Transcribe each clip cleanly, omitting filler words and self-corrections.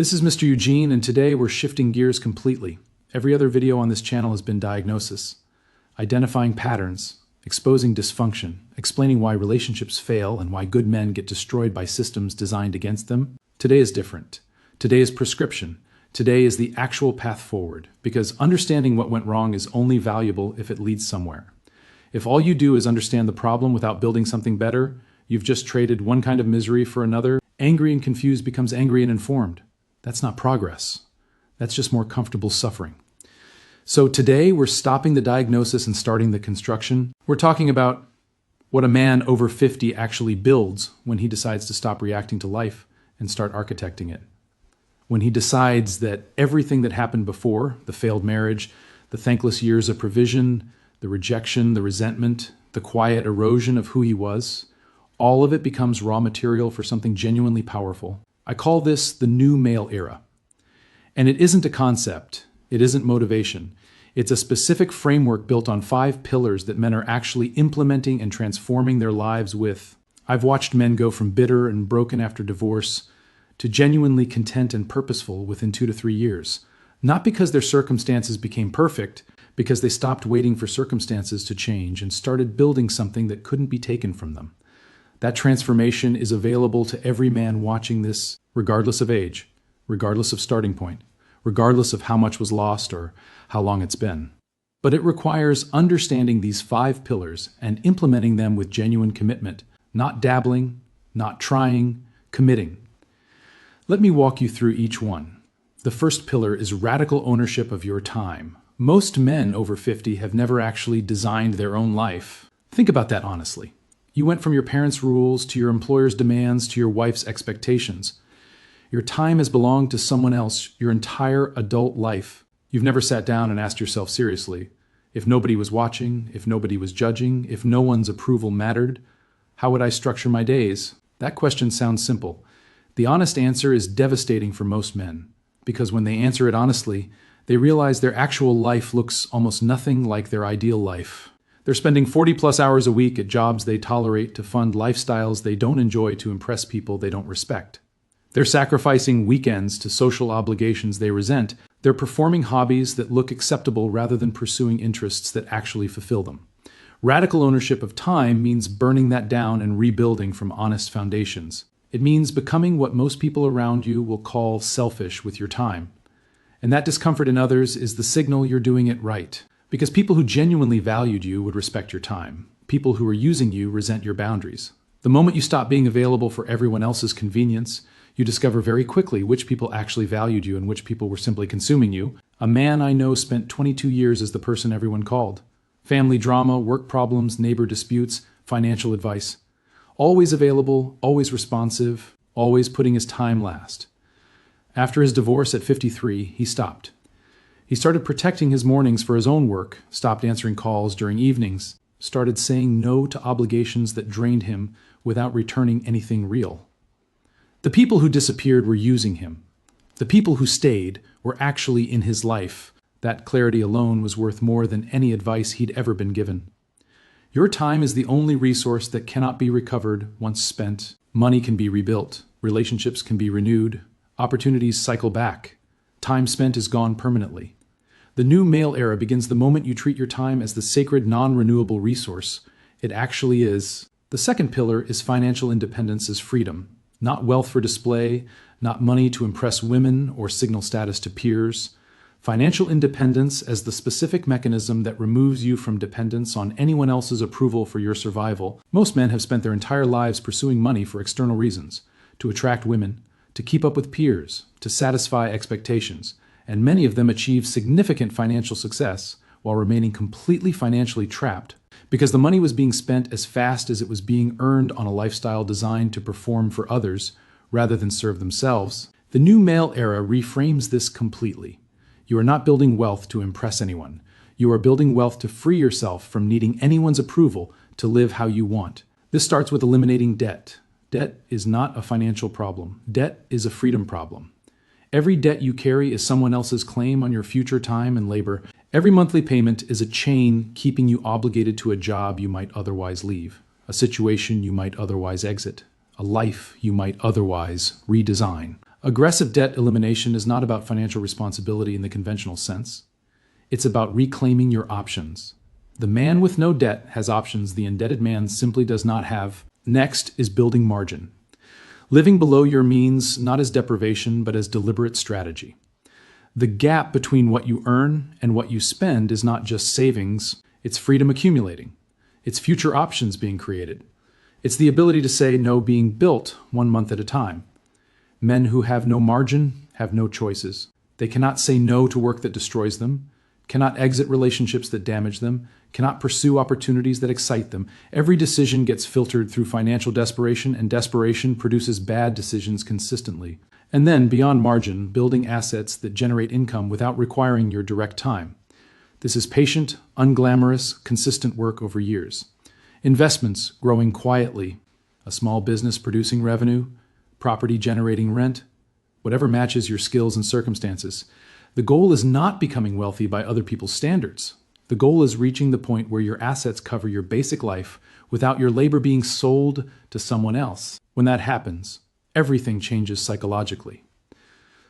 This is Mr. Eugene, and today we're shifting gears completely. Every other video on this channel has been diagnosis, identifying patterns, exposing dysfunction, explaining why relationships fail and why good men get destroyed by systems designed against them. Today is different. Today is prescription. Today is the actual path forward, because understanding what went wrong is only valuable if it leads somewhere. If all you do is understand the problem without building something better, you've just traded one kind of misery for another. Angry and confused becomes angry and informed. That's not progress. That's just more comfortable suffering. So today we're stopping the diagnosis and starting the construction. We're talking about what a man over 50 actually builds when he decides to stop reacting to life and start architecting it. When he decides that everything that happened before, the failed marriage, the thankless years of provision, the rejection, the resentment, the quiet erosion of who he was, all of it becomes raw material for something genuinely powerful. I call this the new male era. And it isn't a concept. It isn't motivation. It's a specific framework built on 5 pillars that men are actually implementing and transforming their lives with. I've watched men go from bitter and broken after divorce to genuinely content and purposeful within 2 to 3 years. Not because their circumstances became perfect, because they stopped waiting for circumstances to change and started building something that couldn't be taken from them. That transformation is available to every man watching this, regardless of age, regardless of starting point, regardless of how much was lost or how long it's been. But it requires understanding these 5 pillars and implementing them with genuine commitment, not dabbling, not trying, committing. Let me walk you through each one. The first pillar is radical ownership of your time. Most men over 50 have never actually designed their own life. Think about that honestly. You went from your parents' rules to your employer's demands to your wife's expectations. Your time has belonged to someone else your entire adult life. You've never sat down and asked yourself seriously, if nobody was watching, if nobody was judging, if no one's approval mattered, how would I structure my days? That question sounds simple. The honest answer is devastating for most men, because when they answer it honestly, they realize their actual life looks almost nothing like their ideal life. They're spending 40+ hours a week at jobs they tolerate to fund lifestyles they don't enjoy to impress people they don't respect. They're sacrificing weekends to social obligations they resent. They're performing hobbies that look acceptable rather than pursuing interests that actually fulfill them. Radical ownership of time means burning that down and rebuilding from honest foundations. It means becoming what most people around you will call selfish with your time. And that discomfort in others is the signal you're doing it right. Because people who genuinely valued you would respect your time. People who are using you resent your boundaries. The moment you stop being available for everyone else's convenience, you discover very quickly which people actually valued you and which people were simply consuming you. A man I know spent 22 years as the person everyone called. Family drama, work problems, neighbor disputes, financial advice. Always available, always responsive, always putting his time last. After his divorce at 53, he stopped. He started protecting his mornings for his own work, stopped answering calls during evenings, started saying no to obligations that drained him without returning anything real. The people who disappeared were using him. The people who stayed were actually in his life. That clarity alone was worth more than any advice he'd ever been given. Your time is the only resource that cannot be recovered once spent. Money can be rebuilt. Relationships can be renewed. Opportunities cycle back. Time spent is gone permanently. The new male era begins the moment you treat your time as the sacred, non-renewable resource it actually is. The second pillar is financial independence as freedom. Not wealth for display, not money to impress women or signal status to peers. Financial independence as the specific mechanism that removes you from dependence on anyone else's approval for your survival. Most men have spent their entire lives pursuing money for external reasons, to attract women, to keep up with peers, to satisfy expectations. And many of them achieve significant financial success while remaining completely financially trapped because the money was being spent as fast as it was being earned on a lifestyle designed to perform for others rather than serve themselves. The new male era reframes this completely. You are not building wealth to impress anyone. You are building wealth to free yourself from needing anyone's approval to live how you want. This starts with eliminating debt. Debt is not a financial problem. Debt is a freedom problem. Every debt you carry is someone else's claim on your future time and labor. Every monthly payment is a chain keeping you obligated to a job you might otherwise leave, a situation you might otherwise exit, a life you might otherwise redesign. Aggressive debt elimination is not about financial responsibility in the conventional sense. It's about reclaiming your options. The man with no debt has options the indebted man simply does not have. Next is building margin. Living below your means not as deprivation, but as deliberate strategy. The gap between what you earn and what you spend is not just savings, it's freedom accumulating. It's future options being created. It's the ability to say no being built 1 month at a time. Men who have no margin have no choices. They cannot say no to work that destroys them, cannot exit relationships that damage them, cannot pursue opportunities that excite them. Every decision gets filtered through financial desperation, and desperation produces bad decisions consistently. And then, beyond margin, building assets that generate income without requiring your direct time. This is patient, unglamorous, consistent work over years. Investments growing quietly, a small business producing revenue, property generating rent, whatever matches your skills and circumstances. The goal is not becoming wealthy by other people's standards. The goal is reaching the point where your assets cover your basic life without your labor being sold to someone else. When that happens, everything changes psychologically.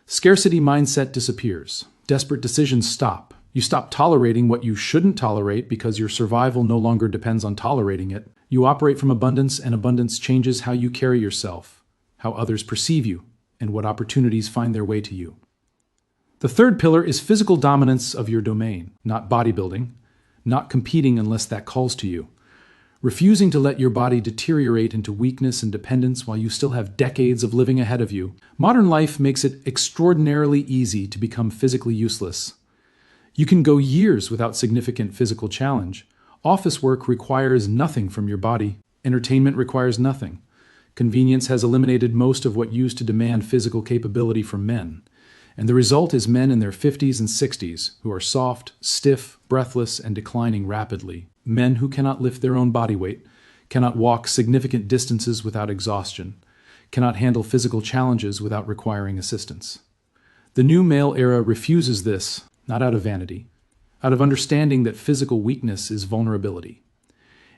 Scarcity mindset disappears. Desperate decisions stop. You stop tolerating what you shouldn't tolerate because your survival no longer depends on tolerating it. You operate from abundance, and abundance changes how you carry yourself, how others perceive you, and what opportunities find their way to you. The third pillar is physical dominance of your domain, not bodybuilding, not competing unless that calls to you. Refusing to let your body deteriorate into weakness and dependence while you still have decades of living ahead of you. Modern life makes it extraordinarily easy to become physically useless. You can go years without significant physical challenge. Office work requires nothing from your body. Entertainment requires nothing. Convenience has eliminated most of what used to demand physical capability from men. And the result is men in their 50s and 60s who are soft, stiff, breathless, and declining rapidly. Men who cannot lift their own body weight, cannot walk significant distances without exhaustion, cannot handle physical challenges without requiring assistance. The new male era refuses this, not out of vanity, out of understanding that physical weakness is vulnerability.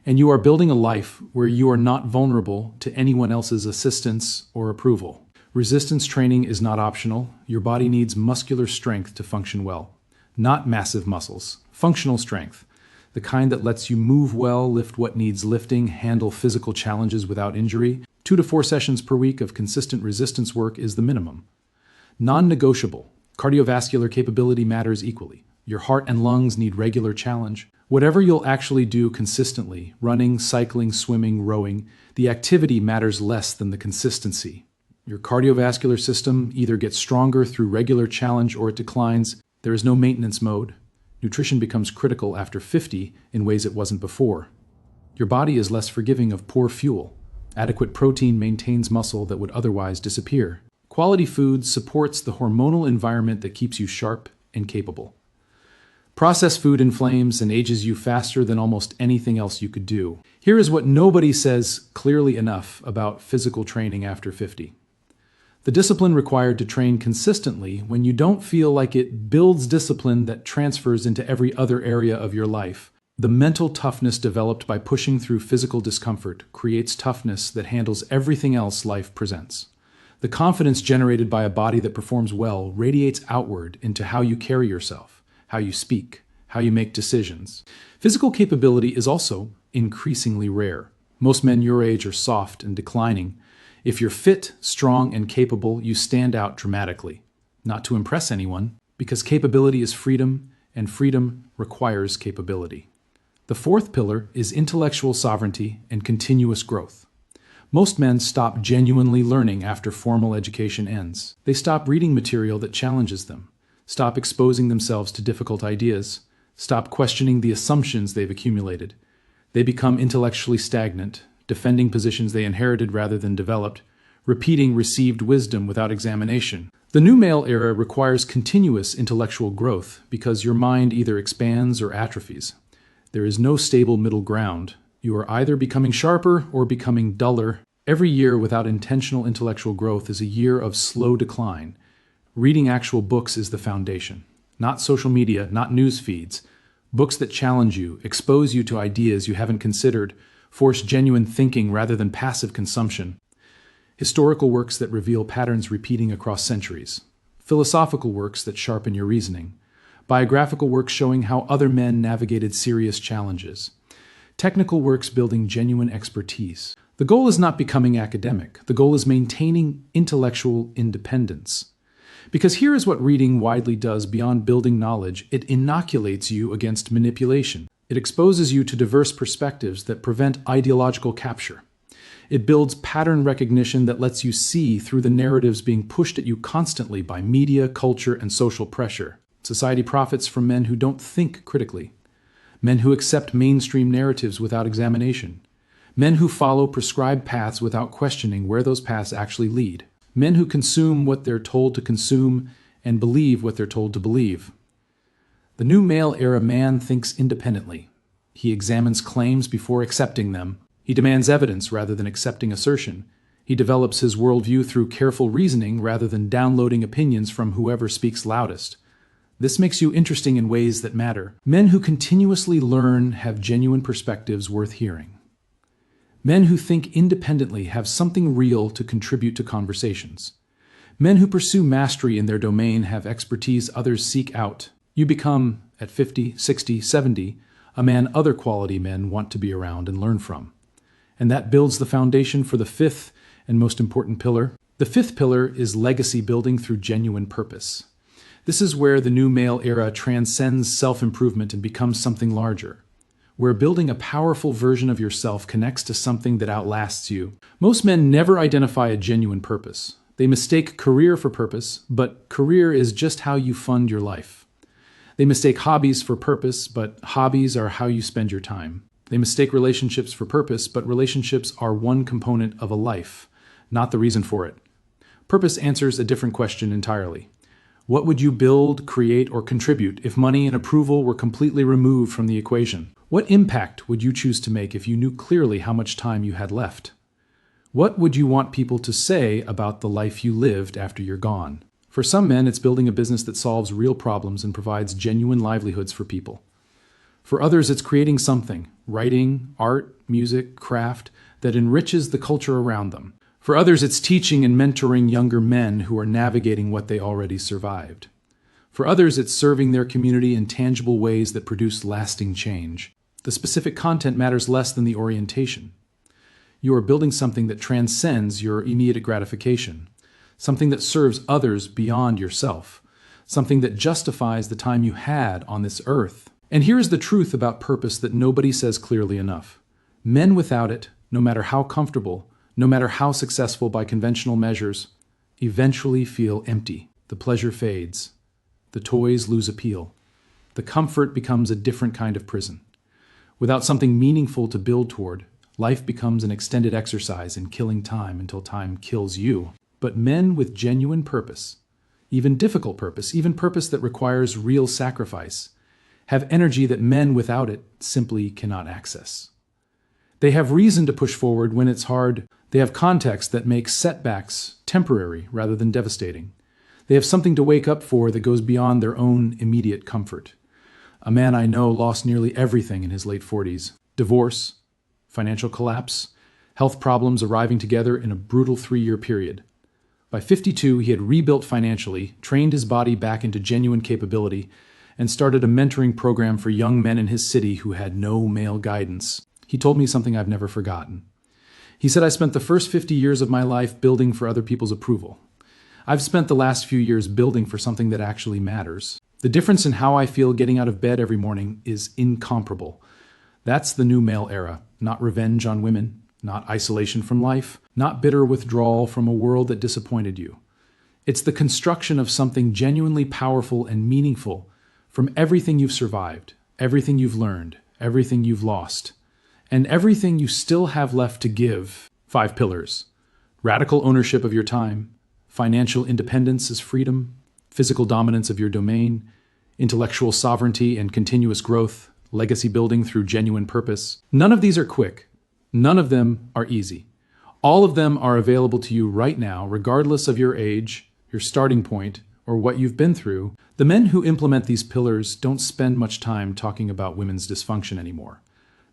And you are building a life where you are not vulnerable to anyone else's assistance or approval. Resistance training is not optional. Your body needs muscular strength to function well, not massive muscles. Functional strength, the kind that lets you move well, lift what needs lifting, handle physical challenges without injury. 2 to 4 sessions per week of consistent resistance work is the minimum. Non-negotiable. Cardiovascular capability matters equally. Your heart and lungs need regular challenge. Whatever you'll actually do consistently, running, cycling, swimming, rowing, the activity matters less than the consistency. Your cardiovascular system either gets stronger through regular challenge or it declines. There is no maintenance mode. Nutrition becomes critical after 50 in ways it wasn't before. Your body is less forgiving of poor fuel. Adequate protein maintains muscle that would otherwise disappear. Quality food supports the hormonal environment that keeps you sharp and capable. Processed food inflames and ages you faster than almost anything else you could do. Here is what nobody says clearly enough about physical training after 50. The discipline required to train consistently when you don't feel like it builds discipline that transfers into every other area of your life. The mental toughness developed by pushing through physical discomfort creates toughness that handles everything else life presents. The confidence generated by a body that performs well radiates outward into how you carry yourself, how you speak, how you make decisions. Physical capability is also increasingly rare. Most men your age are soft and declining. If you're fit, strong, and capable, you stand out dramatically. Not to impress anyone, because capability is freedom, and freedom requires capability. The fourth pillar is intellectual sovereignty and continuous growth. Most men stop genuinely learning after formal education ends. They stop reading material that challenges them, stop exposing themselves to difficult ideas, stop questioning the assumptions they've accumulated. They become intellectually stagnant, defending positions they inherited rather than developed, repeating received wisdom without examination. The new male era requires continuous intellectual growth because your mind either expands or atrophies. There is no stable middle ground. You are either becoming sharper or becoming duller. Every year without intentional intellectual growth is a year of slow decline. Reading actual books is the foundation. Not social media, not news feeds. Books that challenge you, expose you to ideas you haven't considered, force genuine thinking rather than passive consumption. historical works that reveal patterns repeating across centuries, philosophical works that sharpen your reasoning, biographical works showing how other men navigated serious challenges, technical works building genuine expertise. The goal is not becoming academic. The goal is maintaining intellectual independence. Because here is what reading widely does beyond building knowledge: it inoculates you against manipulation. It exposes you to diverse perspectives that prevent ideological capture. It builds pattern recognition that lets you see through the narratives being pushed at you constantly by media, culture, and social pressure. Society profits from men who don't think critically, men who accept mainstream narratives without examination, men who follow prescribed paths without questioning where those paths actually lead, men who consume what they're told to consume and believe what they're told to believe. The new male era man thinks independently. He examines claims before accepting them. He demands evidence rather than accepting assertion. He develops his worldview through careful reasoning rather than downloading opinions from whoever speaks loudest. This makes you interesting in ways that matter. Men who continuously learn have genuine perspectives worth hearing. Men who think independently have something real to contribute to conversations. Men who pursue mastery in their domain have expertise others seek out. You become, at 50, 60, 70, a man other quality men want to be around and learn from. And that builds the foundation for the fifth and most important pillar. The fifth pillar is legacy building through genuine purpose. This is where the new male era transcends self-improvement and becomes something larger, where building a powerful version of yourself connects to something that outlasts you. Most men never identify a genuine purpose. They mistake career for purpose, but career is just how you fund your life. They mistake hobbies for purpose, but hobbies are how you spend your time. They mistake relationships for purpose, but relationships are one component of a life, not the reason for it. Purpose answers a different question entirely. What would you build, create, or contribute if money and approval were completely removed from the equation? What impact would you choose to make if you knew clearly how much time you had left? What would you want people to say about the life you lived after you're gone? For some men, it's building a business that solves real problems and provides genuine livelihoods for people. For others, it's creating something, writing, art, music, craft, that enriches the culture around them. For others, it's teaching and mentoring younger men who are navigating what they already survived. For others, it's serving their community in tangible ways that produce lasting change. The specific content matters less than the orientation. You are building something that transcends your immediate gratification, something that serves others beyond yourself, something that justifies the time you had on this earth. And here is the truth about purpose that nobody says clearly enough. Men without it, no matter how comfortable, no matter how successful by conventional measures, eventually feel empty. The pleasure fades. The toys lose appeal. The comfort becomes a different kind of prison. Without something meaningful to build toward, life becomes an extended exercise in killing time until time kills you. But men with genuine purpose, even difficult purpose, even purpose that requires real sacrifice, have energy that men without it simply cannot access. They have reason to push forward when it's hard. They have context that makes setbacks temporary rather than devastating. They have something to wake up for that goes beyond their own immediate comfort. A man I know lost nearly everything in his late 40s. Divorce, financial collapse, health problems arriving together in a brutal 3-year period. By 52, he had rebuilt financially, trained his body back into genuine capability, and started a mentoring program for young men in his city who had no male guidance. He told me something I've never forgotten. He said, "I spent the first 50 years of my life building for other people's approval. I've spent the last few years building for something that actually matters. The difference in how I feel getting out of bed every morning is incomparable. That's the new male era, not revenge on women, not isolation from life, not bitter withdrawal from a world that disappointed you. It's the construction of something genuinely powerful and meaningful from everything you've survived, everything you've learned, everything you've lost, and everything you still have left to give." 5 pillars. Radical ownership of your time, financial independence as freedom, physical dominance of your domain, intellectual sovereignty and continuous growth, legacy building through genuine purpose. None of these are quick. None of them are easy. All of them are available to you right now, regardless of your age, your starting point, or what you've been through. The men who implement these pillars don't spend much time talking about women's dysfunction anymore.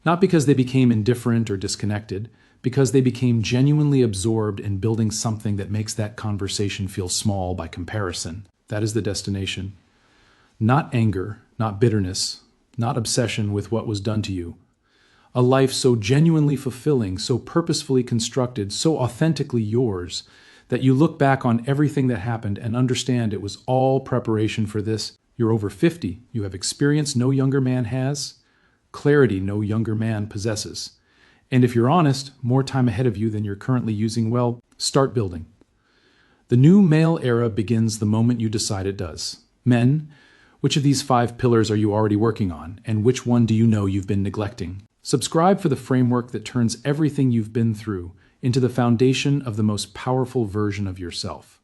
Not because they became indifferent or disconnected, because they became genuinely absorbed in building something that makes that conversation feel small by comparison. That is the destination. Not anger, not bitterness, not obsession with what was done to you. A life so genuinely fulfilling, so purposefully constructed, so authentically yours, that you look back on everything that happened and understand it was all preparation for this. You're over 50. You have experience no younger man has, clarity no younger man possesses. And if you're honest, more time ahead of you than you're currently using. Well, start building. The new male era begins the moment you decide it does. Men, which of these 5 pillars are you already working on, and which one do you know you've been neglecting? Subscribe for the framework that turns everything you've been through into the foundation of the most powerful version of yourself.